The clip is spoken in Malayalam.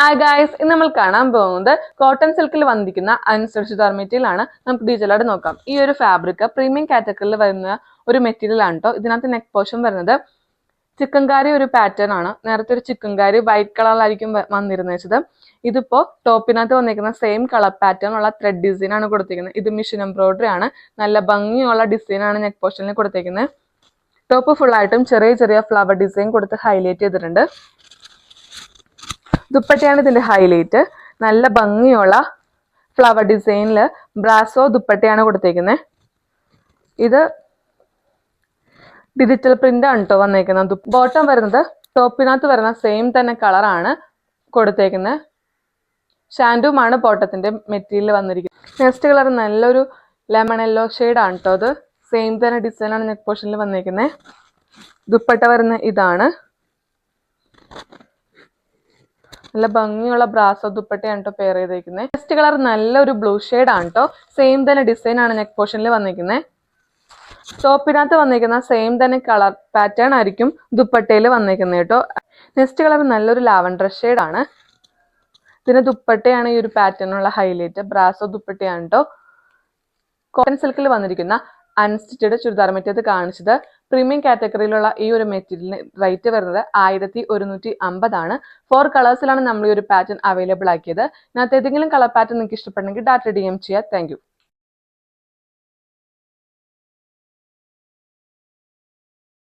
ഹായ് ഗായ്സ്, ഇന്ന് നമ്മൾ കാണാൻ പോകുന്നത് കോട്ടൺ സിൽക്കിൽ വന്നിരിക്കുന്ന അൺസ്റ്റിച്ച്ഡ് മെറ്റീരിയൽ ആണ്. നമുക്ക് ഡീറ്റെയിൽ ആയിട്ട് നോക്കാം. ഈ ഒരു ഫാബ്രിക് പ്രീമിയം കാറ്റഗറിയിൽ വരുന്ന ഒരു മെറ്റീരിയൽ ആണ് കേട്ടോ. ഇതിനകത്ത് നെക്ക് പോർഷൻ വരുന്നത് ചിക്കൻകാരി ഒരു പാറ്റേൺ ആണ്. നേരത്തെ ഒരു ചിക്കൻകാരി വൈറ്റ് കളറിലായിരിക്കും വന്നിരുന്നത്. ഇതിപ്പോ ടോപ്പിനകത്ത് വന്നിരിക്കുന്ന സെയിം കളർ പാറ്റേൺ ഉള്ള ത്രെഡ് ഡിസൈൻ ആണ് കൊടുത്തിരിക്കുന്നത്. ഇത് മിഷൻ എംബ്രോയിഡറി ആണ്. നല്ല ഭംഗിയുള്ള ഡിസൈൻ ആണ് നെക്ക് പോർഷനിൽ കൊടുത്തിരിക്കുന്നത്. ടോപ്പ് ഫുൾ ആയിട്ടും ചെറിയ ചെറിയ ഫ്ലവർ ഡിസൈൻ കൊടുത്ത് ഹൈലൈറ്റ് ചെയ്തിട്ടുണ്ട്. ദുപ്പട്ടയാണ് ഇതിന്റെ ഹൈലൈറ്റ്. നല്ല ഭംഗിയുള്ള ഫ്ലവർ ഡിസൈനില് ബ്രാസോ ദുപ്പട്ടയാണ് കൊടുത്തേക്കുന്നത്. ഇത് ഡിജിറ്റൽ പ്രിന്റ് ആണ് കേട്ടോ വന്നേക്കുന്നത്. ബോട്ടം വരുന്നത് ടോപ്പിനകത്ത് വരുന്ന സെയിം തന്നെ കളറാണ് കൊടുത്തേക്കുന്നത്. ഷാൻഡുമാണ് ബോട്ടത്തിന്റെ മെറ്റീരിയൽ വന്നിരിക്കുന്നത്. നെക്സ്റ്റ് കളർ നല്ലൊരു ലെമൺ യെല്ലോ ഷെയ്ഡ് ആണ് കേട്ടോ. അത് സെയിം തന്നെ ഡിസൈൻ ആണ് നെക്ക് പോർഷനിൽ വന്നേക്കുന്നത്. ദുപ്പട്ട വരുന്ന ഇതാണ്. നല്ല ഭംഗിയുള്ള ബ്രാസോ ദുപ്പട്ടയാണ് കേട്ടോ പെയർ ചെയ്തേക്കുന്നത്. നെക്സ്റ്റ് കളർ നല്ലൊരു ബ്ലൂ ഷെയ്ഡ് ആണ് കേട്ടോ. സെയിം തന്നെ ഡിസൈൻ ആണ് നെക്ക് പോർഷനിൽ വന്നിരിക്കുന്നത്. ടോപ്പിനകത്ത് വന്നിരിക്കുന്ന സെയിം തന്നെ കളർ പാറ്റേൺ ആയിരിക്കും ദുപ്പട്ടയിൽ വന്നിരിക്കുന്നത് കേട്ടോ. നെക്സ്റ്റ് കളർ നല്ലൊരു ലാവൻഡർ ഷെയ്ഡ് ആണ്. ഇതിന് ദുപ്പട്ടയാണ് ഈ ഒരു പാറ്റേണുള്ള ഹൈലൈറ്റ്. ബ്രാസോ ദുപ്പട്ടയാണ് കേട്ടോ. കോട്ടൺ സിൽക്കിൽ വന്നിരിക്കുന്ന അൺസ്റ്റിച്ചഡ് ചുരിദാർ മെറ്റീരിയൽ കാണിച്ചത്. പ്രീമിയം കാറ്റഗറിയിലുള്ള ഈ ഒരു മെറ്റീരിയലിന് റേറ്റ് വരുന്നത് 1150 ആണ്. 4 കളേഴ്സിലാണ് നമ്മൾ ഈ ഒരു പാറ്റേൺ അവൈലബിൾ ആക്കിയത്. ഇതിനകത്ത് ഏതെങ്കിലും കളർ പാറ്റേൺ നിങ്ങൾക്ക് ഇഷ്ടപ്പെടണമെങ്കിൽ ഡാറ്റ DM ചെയ്യുക. താങ്ക്